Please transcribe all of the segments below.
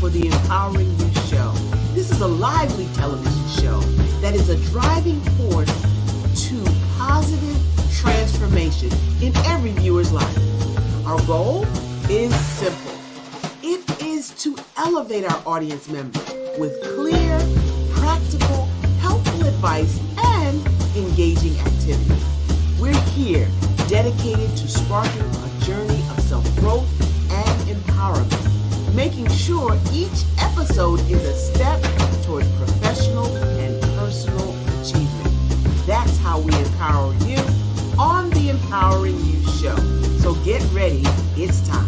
for the Empowering You Show. This is a lively television show that is a driving force to positive transformation in every viewer's life. Our goal is simple. It is to elevate our audience members with clear, practical, helpful advice and engaging activities. We're here dedicated to sparking a journey of self-growth and empowerment, making sure each episode is a step towards professional and personal achievement. That's how we empower you on the Empowering You Show. So get ready, it's time.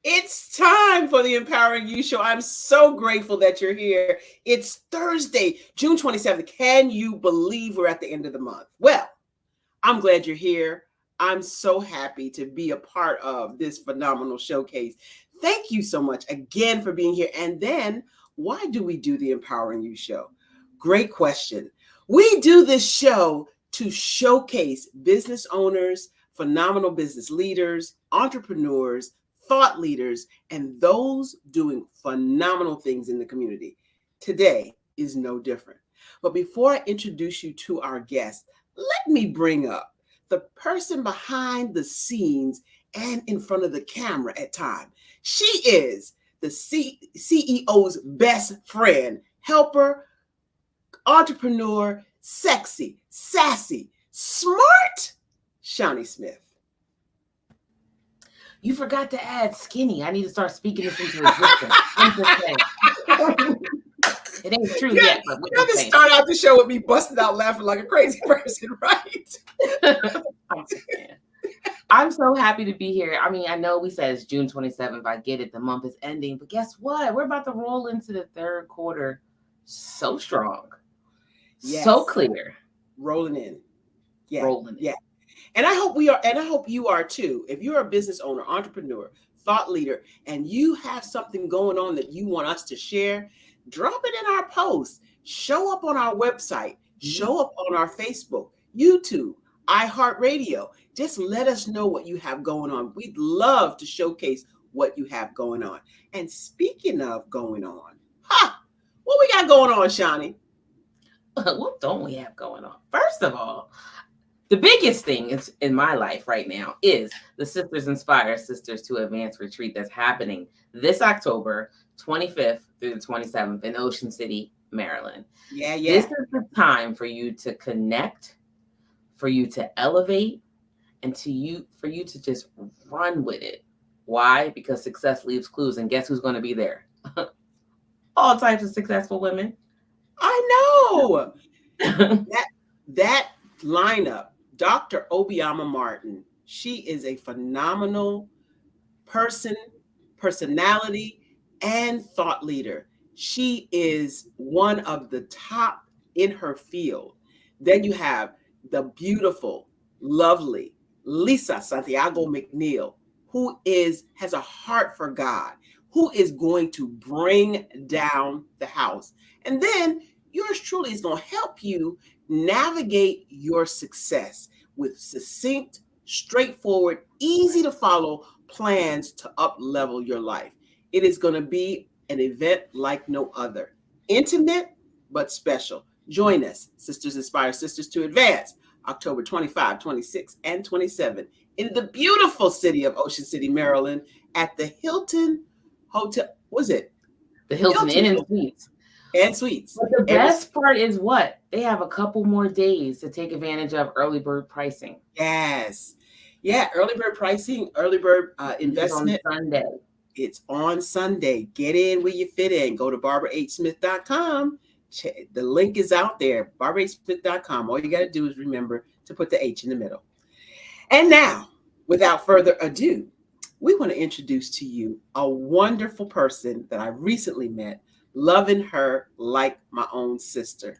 It's time for the Empowering You Show. I'm so grateful that you're here. It's Thursday, June 27th. Can you believe we're at the end of the month? Well, I'm glad you're here. I'm so happy to be a part of this phenomenal showcase. Thank you so much again for being here. And then, why do we do the Empowering You Show? Great question. We do this show to showcase business owners, phenomenal business leaders, entrepreneurs, thought leaders, and those doing phenomenal things in the community. Today is no different. But before I introduce you to our guest, let me bring up the person behind the scenes and in front of the camera at times. She is the CEO's best friend, helper, entrepreneur, sexy, sassy, smart, Shani Smith. You forgot to add skinny. I need to start speaking this into existence. I'm just saying. It ain't true yet. But you have to start out the show with me busting out laughing like a crazy person, right? I'm just saying. I'm so happy to be here. I mean, I know we said it's June 27th. I get it. The month is ending. But guess what? We're about to roll into the third quarter so strong. Yes. So clear. Rolling in. Yeah. Rolling in. Yeah. And I hope we are, and I hope you are too. If you're a business owner, entrepreneur, thought leader, and you have something going on that you want us to share, drop it in our post. Show up on our website. Show up on our Facebook, YouTube, iHeartRadio. Just let us know what you have going on. We'd love to showcase what you have going on. And speaking of going on, what we got going on, Shani? What don't we have going on? First of all, the biggest thing is in my life right now is the Sisters Inspire Sisters to Advance retreat that's happening this October 25th through the 27th in Ocean City, Maryland. Yeah. This is the time for you to connect, for you to elevate, and for you to just run with it. Why? Because success leaves clues, and guess who's going to be there? All types of successful women. I know. that lineup. Dr. Obiama Martin, she is a phenomenal personality, and thought leader. She is one of the top in her field. Then you have the beautiful, lovely Lisa Santiago McNeil, who has a heart for God, who is going to bring down the house. And then yours truly is going to help you navigate your success with succinct, straightforward, easy to follow plans to up-level your life. It is going to be an event like no other. Intimate, but special. Join us, Sisters Inspire Sisters to Advance, October 25, 26, and 27 in the beautiful city of Ocean City, Maryland at the Hilton Hotel. Was it? The Hilton Inn and Suites. And Suites. But the best part is what? They have a couple more days to take advantage of early bird pricing. Yes. Yeah, early bird pricing, early bird investment. It's on Sunday. It's on Sunday. Get in where you fit in. Go to barbarahsmith.com. The link is out there, barbarahsmith.com. All you got to do is remember to put the H in the middle. And now, without further ado, we want to introduce to you a wonderful person that I recently met, loving her like my own sister.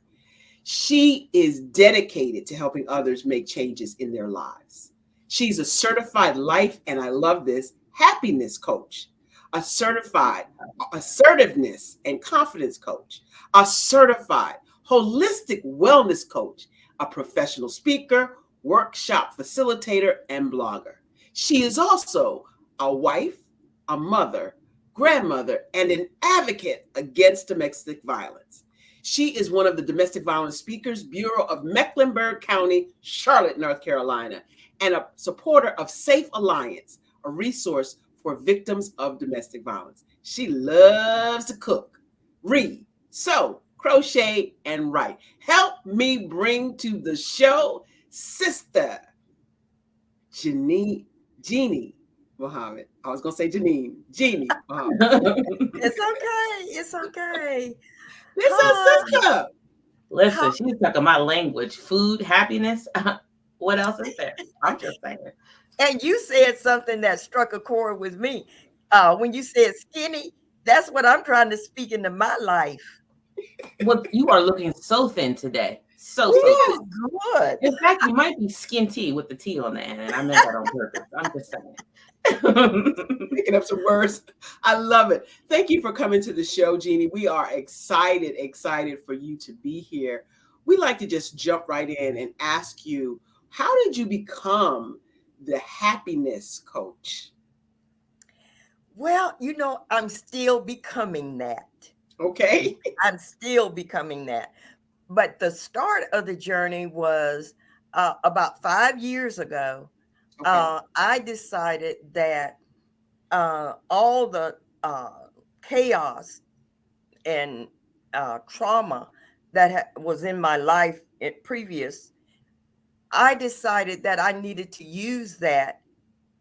She is dedicated to helping others make changes in their lives. She's a certified life, and I love this, happiness coach, a certified assertiveness and confidence coach, a certified holistic wellness coach, a professional speaker, workshop facilitator, and blogger. She is also a wife, a mother, grandmother, and an advocate against domestic violence. She is one of the Domestic Violence Speakers Bureau of Mecklenburg County, Charlotte, North Carolina, and a supporter of Safe Alliance, a resource for victims of domestic violence. She loves to cook, read, sew, crochet, and write. Help me bring to the show Sister Jeannie, Jeannie Muhammad. I was gonna say Janine, Jeannie Muhammad. It's okay. It's okay. This Hi. our sister. Listen, How, she's talking my language, food, happiness. What else is there? I'm just saying. and you said something that struck a chord with me. When you said skinny, that's what I'm trying to speak into my life. What you are looking so thin today. So thin. Oh, good. In fact, you might be skin tea with the T on the end, and I meant that on purpose. I'm just saying. Picking up some words. I love it. Thank you for coming to the show, Jeannie. We are excited for you to be here. We like to just jump right in and ask you, how did you become the happiness coach? Well, I'm still becoming that. Okay. I'm still becoming that. But the start of the journey was about 5 years ago. Okay. I decided that all the chaos and trauma that was in my life previous, I decided that I needed to use that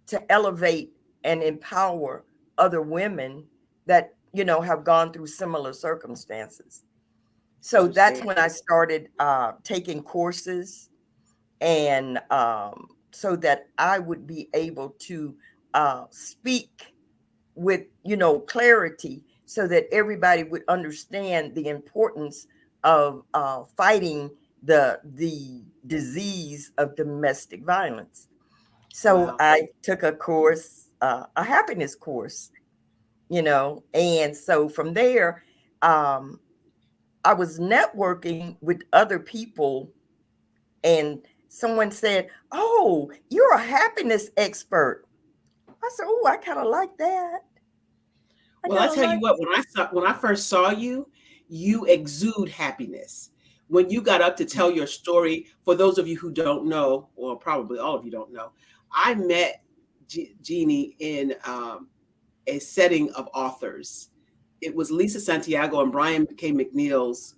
to elevate and empower other women that have gone through similar circumstances. So that's Understand. when I started taking courses, and so that I would be able to speak with clarity, so that everybody would understand the importance of fighting the disease of domestic violence. So Wow. I took a course, a happiness course, and so from there, um, I was networking with other people, and someone said, "Oh, you're a happiness expert." I said, "Oh, I kind of like that. I Well, I kind of tell you like." what, when I first saw you, you exude happiness. When you got up to tell your story, for those of you who don't know, or probably all of you don't know, I met Jeannie in a setting of authors. It was Lisa Santiago and Brian K. McNeil's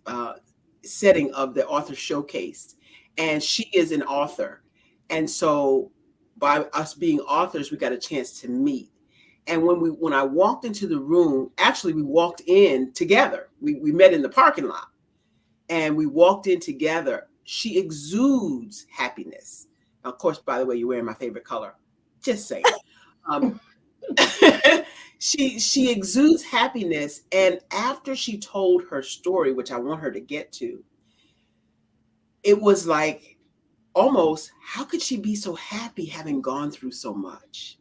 setting of the author showcase, and she is an author, and so by us being authors, we got a chance to meet. And when I walked into the room, actually we walked in together. We met in the parking lot, and we walked in together. She exudes happiness. Now, of course, by the way, you're wearing my favorite color. Just saying. Um, she exudes happiness, and after she told her story, which I want her to get to, it was like, almost, how could she be so happy having gone through so much?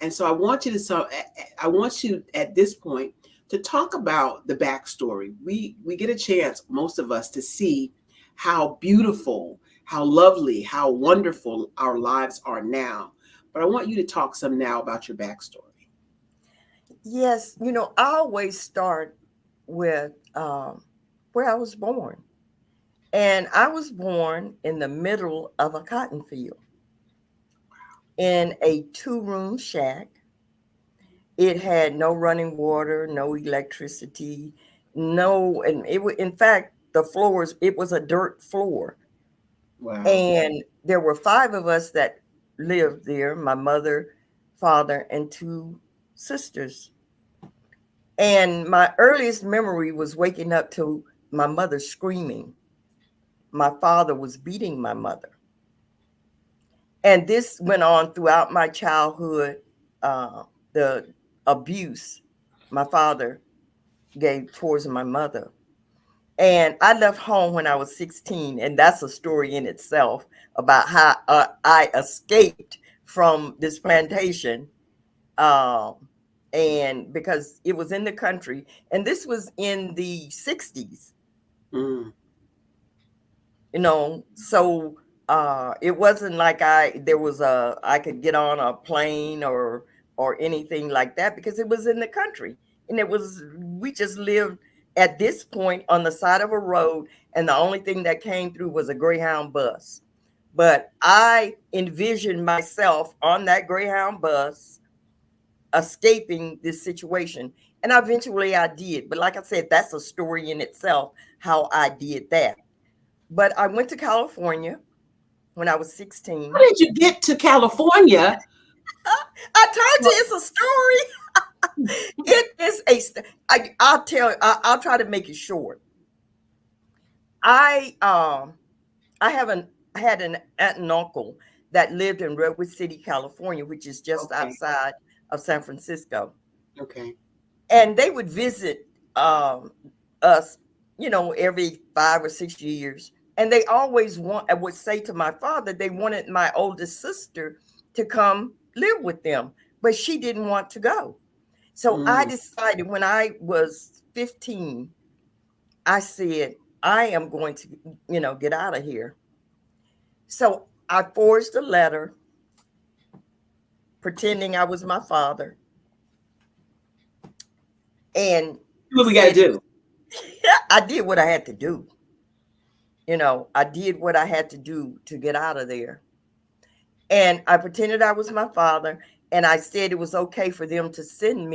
And so I want you at this point to talk about the backstory. We get a chance, most of us, to see how beautiful, how lovely, how wonderful our lives are now. But I want you to talk some now about your backstory. Yes, I always start with where I was born. And I was born in the middle of a cotton field in a two-room shack. It had no running water, no electricity, no, and in fact, the floors, it was a dirt floor. Wow. And there were five of us that lived there, my mother, father, and two sisters. And my earliest memory was waking up to my mother screaming. My father was beating my mother. And this went on throughout my childhood. The abuse my father gave towards my mother. And I left home when I was 16. And that's a story in itself about how I escaped from this plantation. Um, and because it was in the country, and this was in the 60s, Mm, so It wasn't like I could get on a plane or anything like that, because it was in the country, and we just lived at this point on the side of a road, and the only thing that came through was a Greyhound bus. But I envisioned myself on that Greyhound bus escaping this situation, and eventually I did. But like I said, that's a story in itself, how I did that. But I went to California when I was How 16. did you get to California? I told you it's a story. It is I'll try to make it short. I I haven't had an aunt and uncle that lived in Redwood City, California, which is just Okay. outside of San Francisco. Okay. And they would visit um us, every 5 or 6 years. And they always I would say to my father, they wanted my oldest sister to come live with them, but she didn't want to go. So I Mm, decided when I was 15, I said, I am going to, get out of here. So I forged a letter pretending I was my father and what we got to said, do? I did what I had to do. I did what I had to do to get out of there. And I pretended I was my father. And I said it was okay for them to send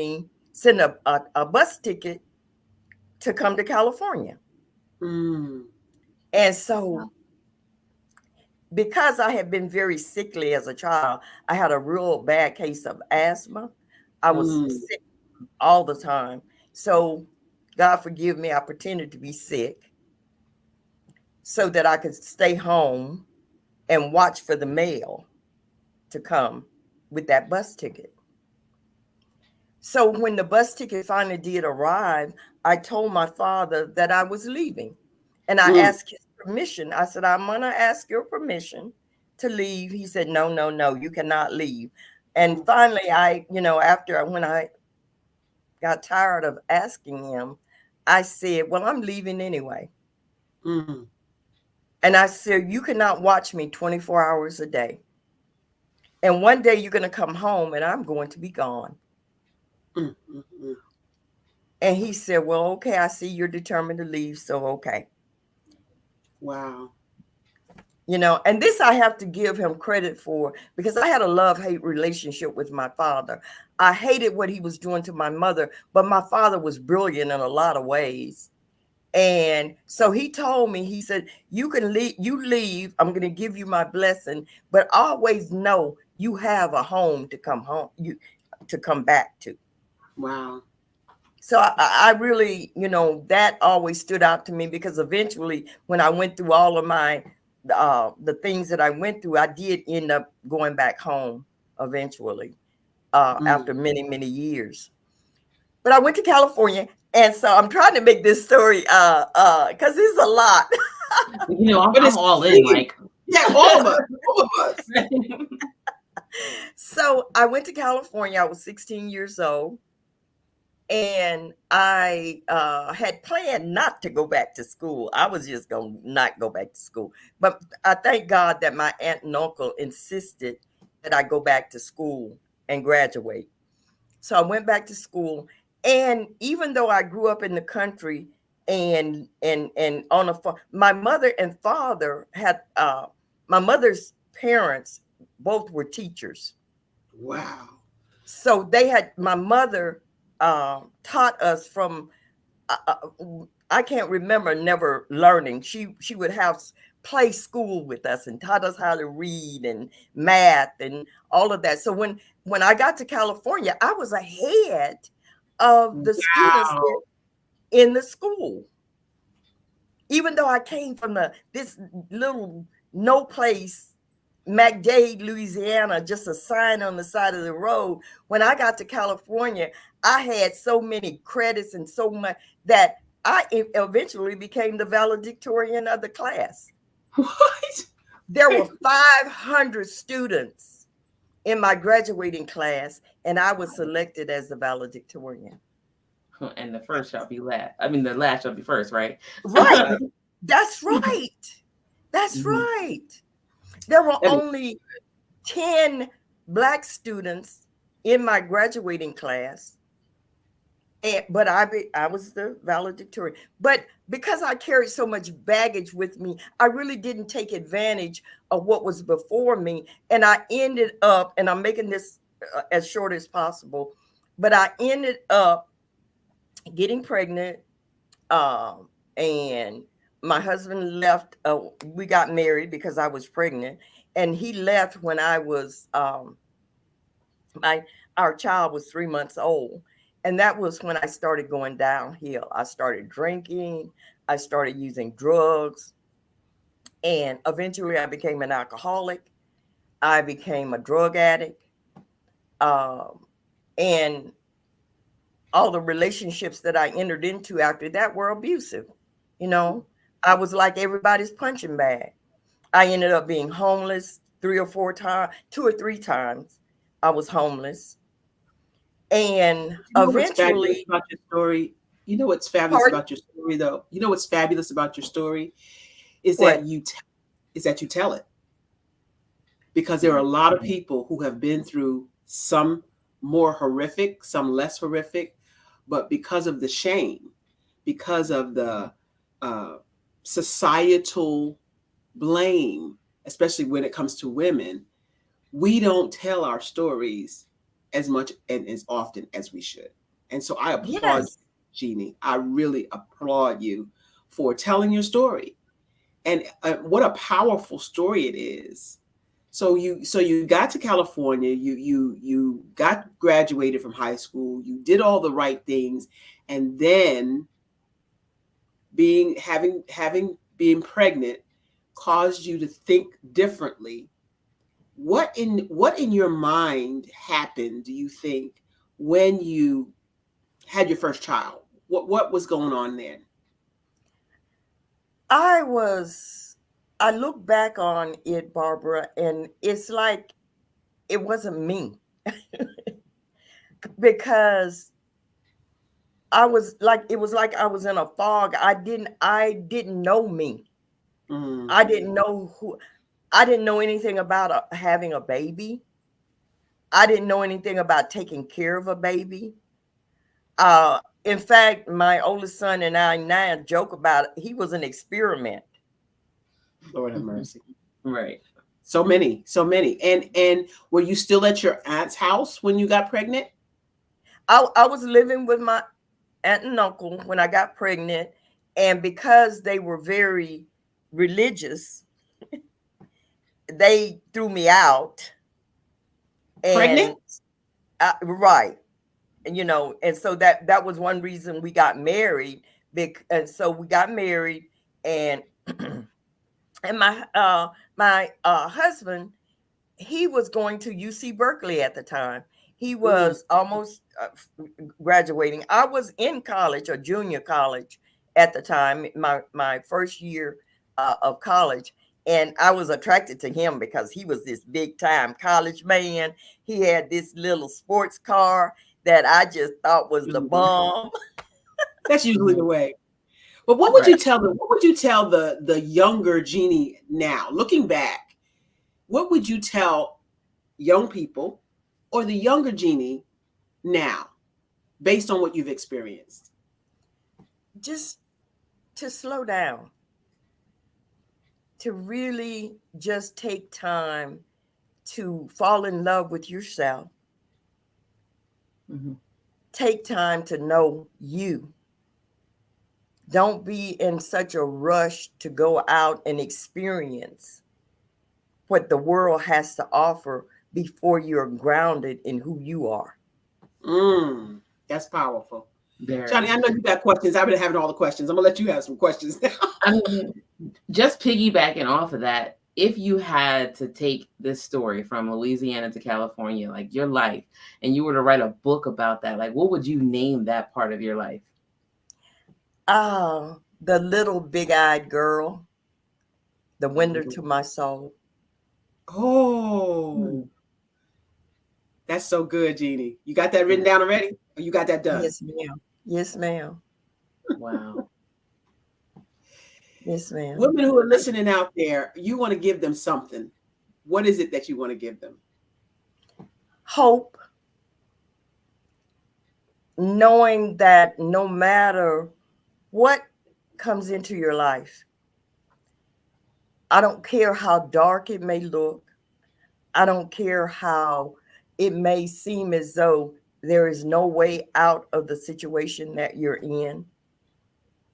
a bus ticket to come to California. Mm, And so, because I had been very sickly as a child, I had a real bad case of asthma. I was mm, sick all the time. So, God forgive me, I pretended to be sick so that I could stay home and watch for the mail to come with that bus ticket. So when the bus ticket finally did arrive, I told my father that I was leaving. And I mm, asked his permission. I said, I'm going to ask your permission to leave. He said, no, no, no, you cannot leave. And finally, when I got tired of asking him, I said, well, I'm leaving anyway. mm, And I said, you cannot watch me 24 hours a day. And one day you're going to come home and I'm going to be gone. mm, mm, mm. And he said, well, okay, I see you're determined to leave. So, okay. Wow. And this I have to give him credit for, because I had a love-hate relationship with my father. I hated what he was doing to my mother, but my father was brilliant in a lot of ways. And so he told me, he said, you can leave, I'm going to give you my blessing, but always know you have a home to come back to. Wow. So I really, that always stood out to me, because eventually when I went through all of the things that I went through, I did end up going back home eventually, Mm. after many, many years. But I went to California. And so I'm trying to make this story, because it's a lot. But I'm it's all in. intriguing. Like, Yeah, all of us. All of us. So I went to California. I was 16 years old. And I had planned not to go back to school. I was just going to not go back to school. But I thank God that my aunt and uncle insisted that I go back to school and graduate. So I went back to school. And even though I grew up in the country and on a farm, my mother and father had, my mother's parents both were teachers. Wow. So my mother taught us from, uh, I can't remember never learning. She would have play school with us and taught us how to read and math and all of that. So when I got to California, I was ahead of the students Wow. in the school, even though I came from this little no place, McDade, Louisiana, just a sign on the side of the road. When I got to California, I had so many credits and so much that I eventually became the valedictorian of the class. What? There were 500 students in my graduating class, and I was selected as the valedictorian. and the first shall be last. I mean, the last shall be first, right? Right. That's right. That's Mhm. right. There were That is only 10 Black students in my graduating class. But I was the valedictorian. But because I carried so much baggage with me, I really didn't take advantage of what was before me. And I ended up, and I'm making this as short as possible, but I ended up getting pregnant. And my husband left. We got married because I was pregnant, and he left when I was my our child was 3 months old, and that was when I started going downhill. I started drinking, I started using drugs, and eventually I became an alcoholic. I became a drug addict, um, and all the relationships that I entered into after that were abusive. You know, I was like everybody's punching bag. I ended up being homeless 3 or 4 times, 2 or 3 times. I was homeless, and you know what's fabulous eventually, about your story? You know what's fabulous pardon, about your story, though? You know what's fabulous about your story is that what? you tell it, because there are a lot of people who have been through some more horrific, some less horrific, but because of the shame, because of the uh, societal blame, especially when it comes to women, we don't tell our stories as much and as often as we should. And so I applaud Yes. you, Jeannie. I really applaud you for telling your story. And what a powerful story it is. So you got to California, you got graduated from high school, you did all the right things, and then being pregnant caused you to think differently. What in your mind happened, do you think, when you had your first child? What was going on then? I was, I look back on it, Barbara, and it's like it wasn't me because it was like I was in a fog. I didn't know me. Mm, I didn't know who, I didn't know anything about having a baby. I didn't know anything about taking care of a baby. In fact, my oldest son and I now joke about it. He was an experiment. Lord have mercy. Right. So many, so many. And were you still at your aunt's house when you got pregnant? I was living with my aunt and uncle when I got pregnant, and because they were very religious, they threw me out. Pregnant? And right, and and so that was one reason we got married. And so we got married, and and my husband, he was going to UC Berkeley at the time. He Mm, was almost graduating. I was in college or junior college at the time, my first year of college, and I was attracted to him because he was this big time college man. He had this little sports car that I just thought was the usually the way. bomb. That's usually the Mhm. way. But what would Right. you tell them? What would you tell the younger Jeannie now, looking back? What would you tell young people or the younger Jeannie now, based on what you've experienced? Just to slow down, to really just take time to fall in love with yourself. Mhm. Take time to know you. Don't be in such a rush to go out and experience what the world has to offer before you're grounded in who you are. Mm, that's powerful. Johnny, Very. I know you got questions. I've been having all the questions. I'm gonna let you have some questions now. I mean, just piggybacking off of that, if you had to take this story from Louisiana to California, like your life, and you were to write a book about that, like what would you name that part of your life? Ah, the little big-eyed girl, the window to my soul. Oh, Hmm. that's so good, Jeannie. You got that written down already? Or you got that done? Yes, ma'am. Yes, ma'am. Wow. Yes, ma'am. Women who are listening out there, you want to give them something. what is it that you want to give them? Hope, knowing that no matter what comes into your life, I don't care how dark it may look, I don't care how it may seem as though there is no way out of the situation that you're in,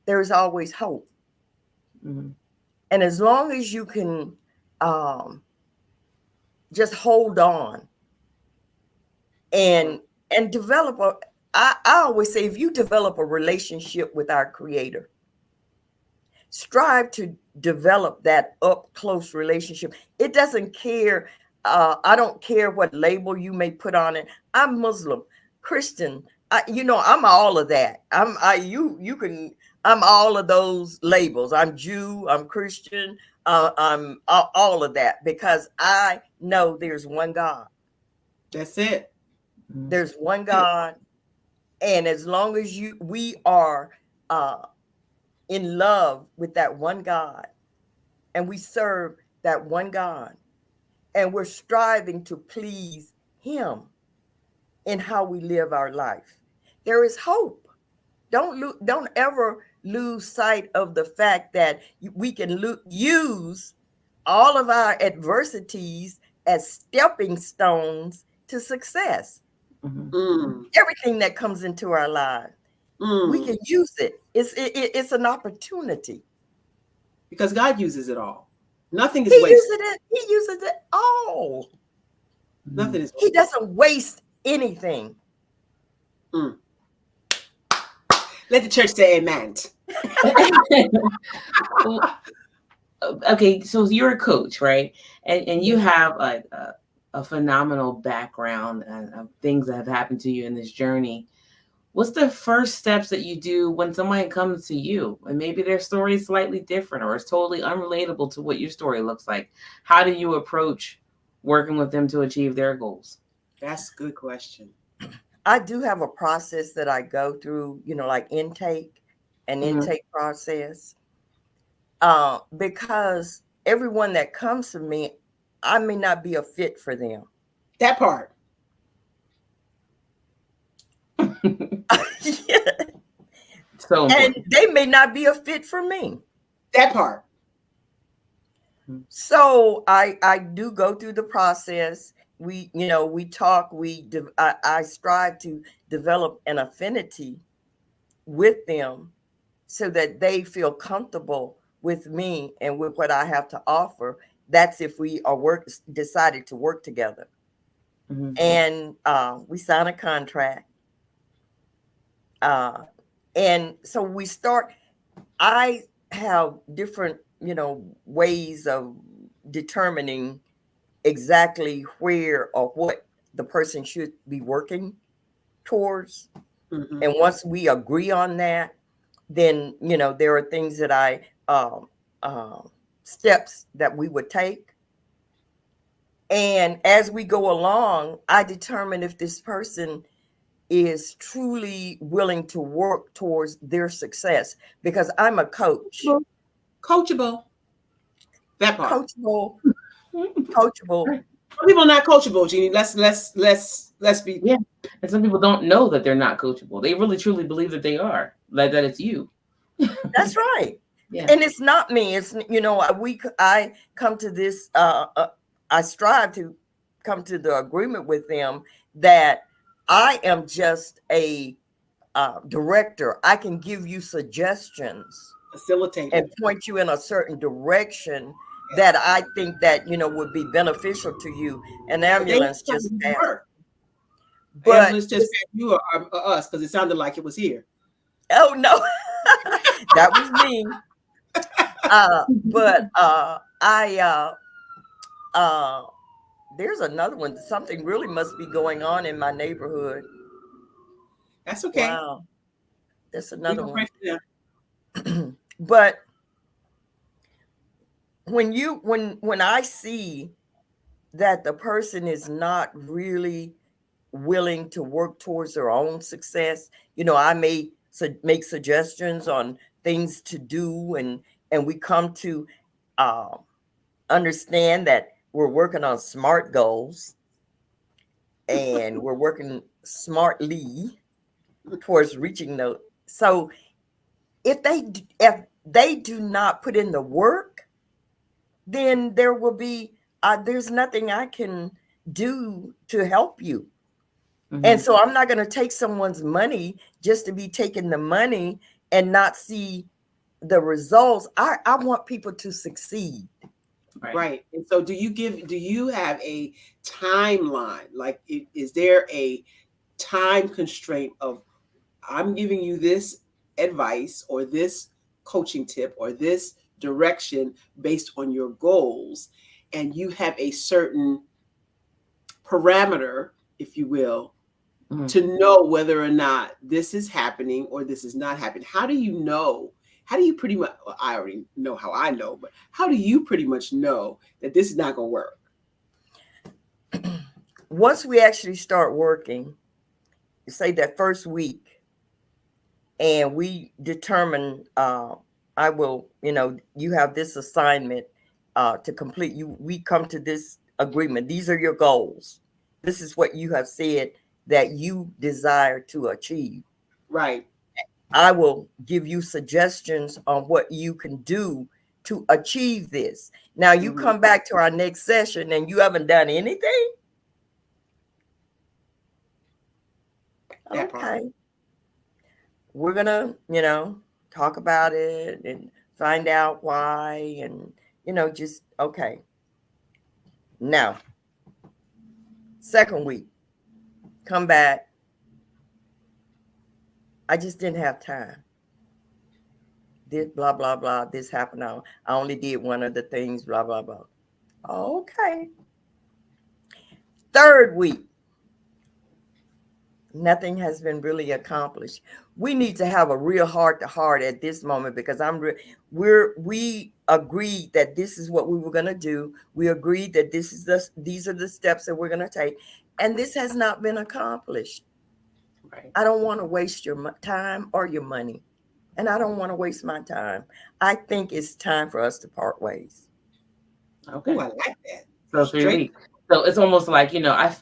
there's always hope. Mm-hmm. And as long as you can um, just hold on and develop I always say, if you develop a relationship with our Creator, strive to develop that up close relationship. It doesn't care. I don't care what label you may put on it. I'm Muslim, Christian. I'm all of that. I'm all of those labels. I'm Jew. I'm Christian. I'm all of that, because I know there's one God. That's it. There's one God, and as long as we are uh, in love with that one God, and we serve that one God, and we're striving to please Him in how we live our life, there is hope. Don't ever lose sight of the fact that we can use all of our adversities as stepping stones to success. Mm, Everything that comes into our lives, we mm. can use it. It's an opportunity. Because God uses it all. Nothing He is wasted. uses it. He uses it all. Nothing is He wasted. doesn't waste anything. Mm. Let the church say amen. Well, okay, so you're a coach, right? And you have a phenomenal background and things that have happened to you in this journey. What's the first steps that you do when somebody comes to you and maybe their story is slightly different or is totally unrelatable to what your story looks like? How do you approach working with them to achieve their goals? That's a good question. I do have a process that I go through, like an Mhm. intake process, because everyone that comes to me, I may not be a fit for them. That part. Yeah. So And important. they may not be a fit for me. That part. So I do go through the process. We talk. I strive to develop an affinity with them so that they feel comfortable with me and with what I have to offer. That's if we are decided to work together, Mhm. and we sign a contract. Uh, and so we start. I have different, ways of determining exactly where or what the person should be working towards. Mm-hmm. And once we agree on that, then, there are things that steps that we would take. And as we go along, I determine if this person is truly willing to work towards their success, because I'm a coach. Coachable. That part. Coachable, coachable. Some people are not coachable, Jeannie. Let's be. Yeah. And some people don't know that they're not coachable. They really truly believe that they are, like that it's you. That's right. Yeah. And it's not me. It's, I come to this, I strive to come to the agreement with them that I am just a director. I can give you suggestions Facilitator. and point you in a certain direction that I think that, would be beneficial to you. An But they ambulance have to just do the passed. work. But Ambulance just passed you or us because it sounded like it was here. oh no, that was me. But uh there's another one. Something really must be going on in my neighborhood. That's okay. Wow, that's We another can pray one. for them. But when I see that the person is not really willing to work towards their own success, I may make suggestions on things to do, and we come to uh, understand that we're working on SMART goals, and we're working smartly towards reaching those. So if they do not put in the work, then there will be there's nothing I can do to help you. And so I'm not going to take someone's money just to be taking the money and not see the results. I want people to succeed. Right. And so do you have a timeline? Like, is there a time constraint of, I'm giving you this advice or this coaching tip or this direction based on your goals, and you have a certain parameter, if you will, to know whether or not this is happening or this is not happening? How do you know? How do you pretty much, well, I already know how I know, but how do you pretty much know that this is not going to work? Once we actually start working, say that first week, and we determine, I will, you have this assignment to complete. We come to this agreement. These are your goals. This is what you have said that you desire to achieve. Right. I will give you suggestions on what you can do to achieve this. Now you come back to our next session and you haven't done anything. Okay. We're gonna, talk about it and find out why, and just okay. Now, second week, come back. I just didn't have time. This blah blah blah. This happened. I only did one of the things. Blah blah blah. Okay. Third week, nothing has been really accomplished. We need to have a real heart to heart at this moment, because we agreed that this is what we were going to do. We agreed that these are the steps that we're going to take, and this has not been accomplished. Right. I don't want to waste your time or your money, and I don't want to waste my time. I think it's time for us to part ways. Okay. Ooh, I like that. So 3 weeks. So it's almost like, I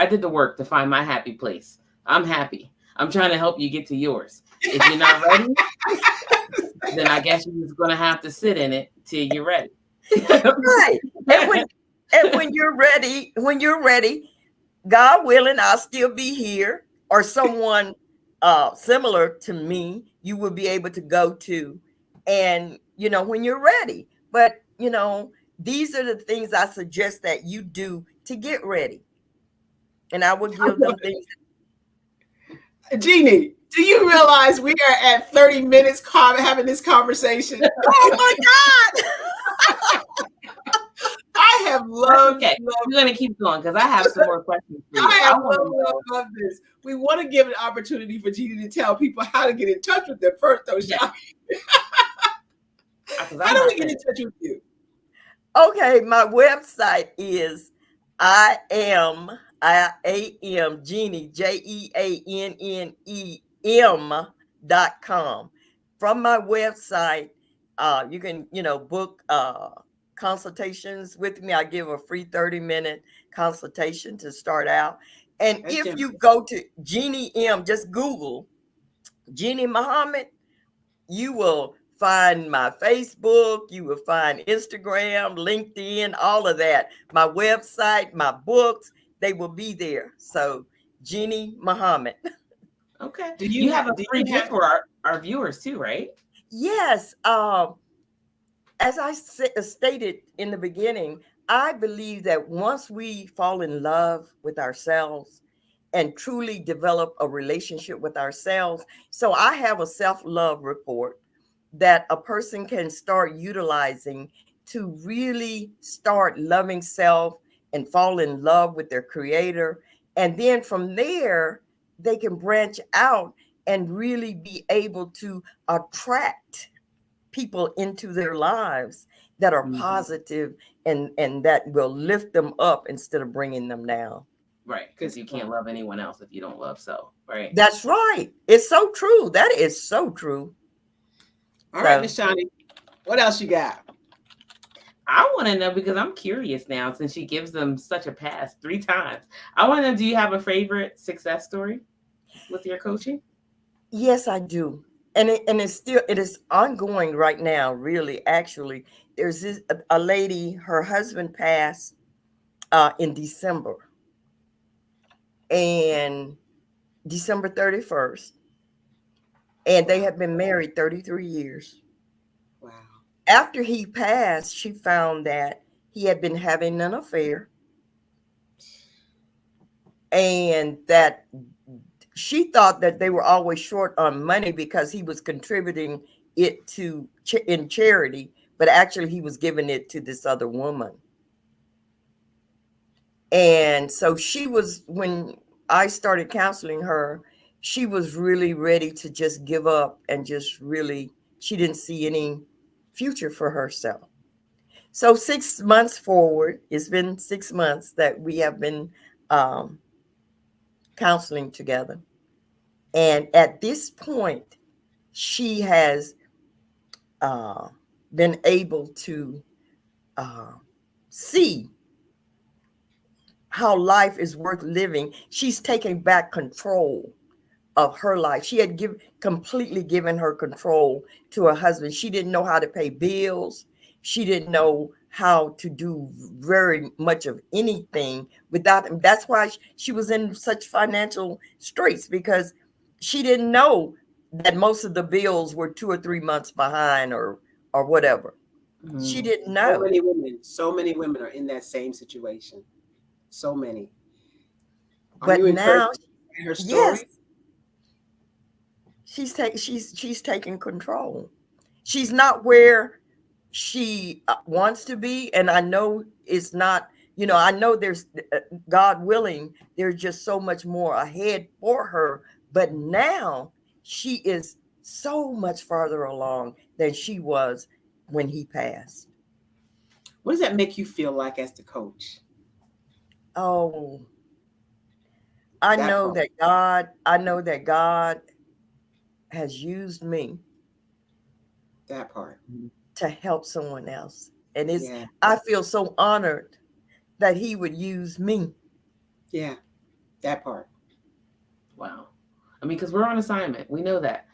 did the work to find my happy place. I'm happy. I'm trying to help you get to yours. If you're not ready, then I guess you're just going to have to sit in it till you're ready. Right. And when you're ready, God willing, I'll still be here, or someone similar to me, you will be able to go to, and when you're ready. But these are the things I suggest that you do to get ready, and I will give them things. Jeannie, do you realize we are at 30 minutes having this conversation? Oh my God! I have loved. Okay, we're going to keep going because I have some more questions for you. I love this. We want to give an opportunity for Jeannie to tell people how to get in touch with them first, though, Shani. How do we get in touch with you? Okay, my website is I am Jeannie, JEANNEM.com. From my website, you can book consultations with me. I give a free 30-minute consultation to start out. And if you go to Jeannie M, just Google Jeannie Muhammad, you will find my Facebook, you will find Instagram, LinkedIn, all of that. My website, my books, they will be there. So Jeannie Muhammad. Okay. Do you have a free gift for our viewers too, right? Yes. As I stated in the beginning, I believe that once we fall in love with ourselves and truly develop a relationship with ourselves, so I have a self-love report that a person can start utilizing to really start loving self and fall in love with their creator. And then from there, they can branch out and really be able to attract people into their lives that are positive and that will lift them up instead of bringing them down. Right, because you can't love anyone else if you don't love self, right? That's right. It's so true. That is so true. All right, Miss Shani, what else you got? I want to know because I'm curious now since she gives them such a pass 3 times. I want to know, do you have a favorite success story with your coaching? Yes, I do. And it's still, it is ongoing right now, really. Actually, there's a lady, her husband passed in December, and December 31st, and they Wow. have been married 33 years. Wow. After he passed, she found that he had been having an affair, and that she thought that they were always short on money because he was contributing it to in charity, but actually he was giving it to this other woman. And so she was, when I started counseling her, she was really ready to just give up and just really, she didn't see any future for herself. So 6 months forward, it's been 6 months that we have been um, counseling together. And at this point, she has uh, been able to uh, see how life is worth living. She's taking back control of her life. She had completely given her control to her husband. She didn't know how to pay bills. She didn't know how to do very much of anything without him. That's why she was in such financial straits, because she didn't know that most of the bills were 2 or 3 months behind, or whatever. She Mm. didn't know. So many women are in that same situation. So many. Are But you encouraged now, by her yes, story? she's taking control. She's not where she wants to be, and I know it's not, I know there's God willing, there's just so much more ahead for her, but now she is so much farther along than she was when he passed. What does that make you feel like as the coach? Oh, That part. I know that God has used me That part. to help someone else, and it's, Yeah. I feel so honored that he would use me. Yeah. That part. Wow. I mean, because we're on assignment. We know that.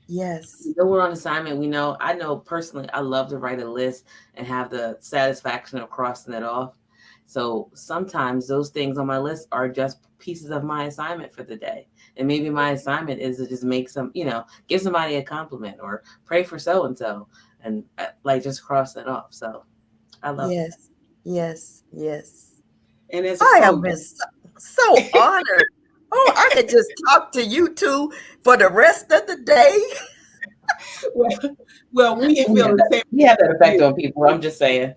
We Yes. know we're on assignment. We know, I know personally, I love to write a list and have the satisfaction of crossing it off. So sometimes those things on my list are just pieces of my assignment for the day. And maybe my assignment is to just make some, give somebody a compliment or pray for so and so, and like just cross that off. So I love that. Yes, yes, yes. And as a I have coach, been so honored. Oh, I could just talk to you two for the rest of the day. well, well, we feel the same We have that with effect you. on people. I'm just saying.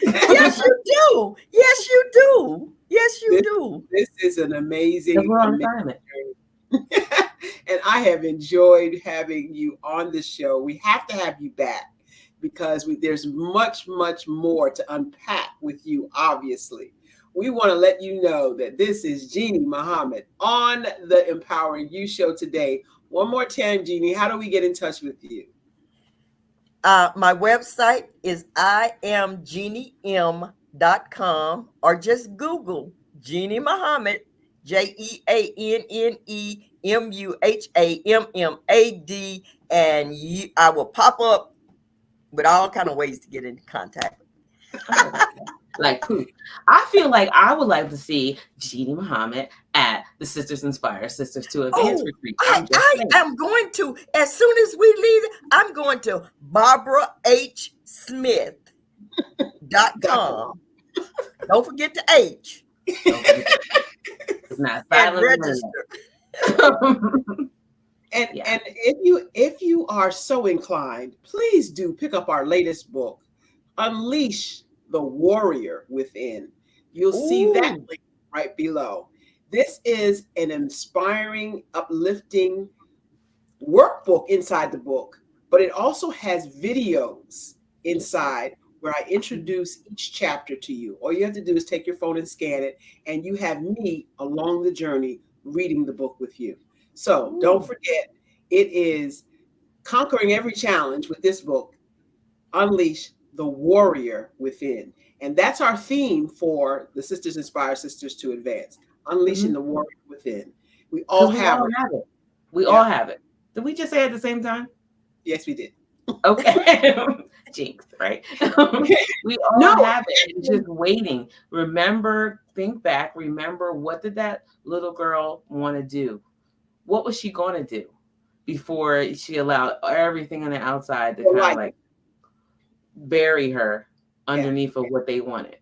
Yes, you do. Yes, you do. Yes, you this do. this is an Because amazing, we're on amazing assignment. journey. And I have enjoyed having you on the show. We have to have you back because there's much, much more to unpack with you, obviously. We want to let you know that this is Jeannie Muhammad on the Empowering You show today. One more time, Jeannie, how do we get in touch with you? My website is iamjeannim.com, or just Google Jeannie Muhammad, JeannieMuhammad, and I will pop up with all kind of ways to get in contact. Oh, okay. Like poof. I feel like I would like to see Jeannie Muhammad at the Sisters Inspire Sisters to Advance Oh, retreat. I, I'm just I saying. am going to, as soon as we leave, I'm going to Dot com. BarbaraHSmith.com. Don't forget the H, Don't forget that. It's not and silent. register. And Yeah. if you are so inclined, please do pick up our latest book, Unleash the Warrior Within. You'll see that Ooh, link right below. This is an inspiring, uplifting workbook inside the book, but it also has videos inside where I introduce each chapter to you. All you have to do is take your phone and scan it, and you have me along the journey reading the book with you. So don't ooh. forget, it is conquering every challenge with this book, Unleash the warrior within. And that's our theme for the Sisters Inspire Sisters to Advance, unleashing the warrior within. We all have it. We all have it. Did we just say it at the same time? Yes, we did. Okay. Jinx, right? We all have it. It's just waiting. Remember, think back. Remember, what did that little girl want to do? What was she going to do before she allowed everything on the outside to kind of like bury her underneath of what they wanted?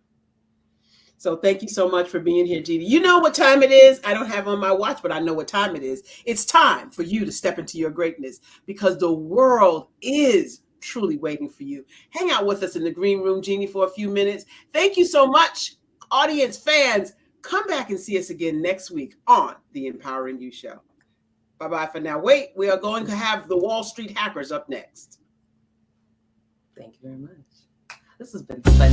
So thank you so much for being here, Jeannie. You know what time it is? I don't have on my watch, but I know what time it is. It's time for you to step into your greatness because the world is truly waiting for you. Hang out with us in the green room, Jeannie, for a few minutes. Thank you so much, audience, fans. Come back and see us again next week on the Empowering You Show. Bye-bye for now. Wait, we are going to have the Wall Street Hackers up next. Thank you very much. This has been fun.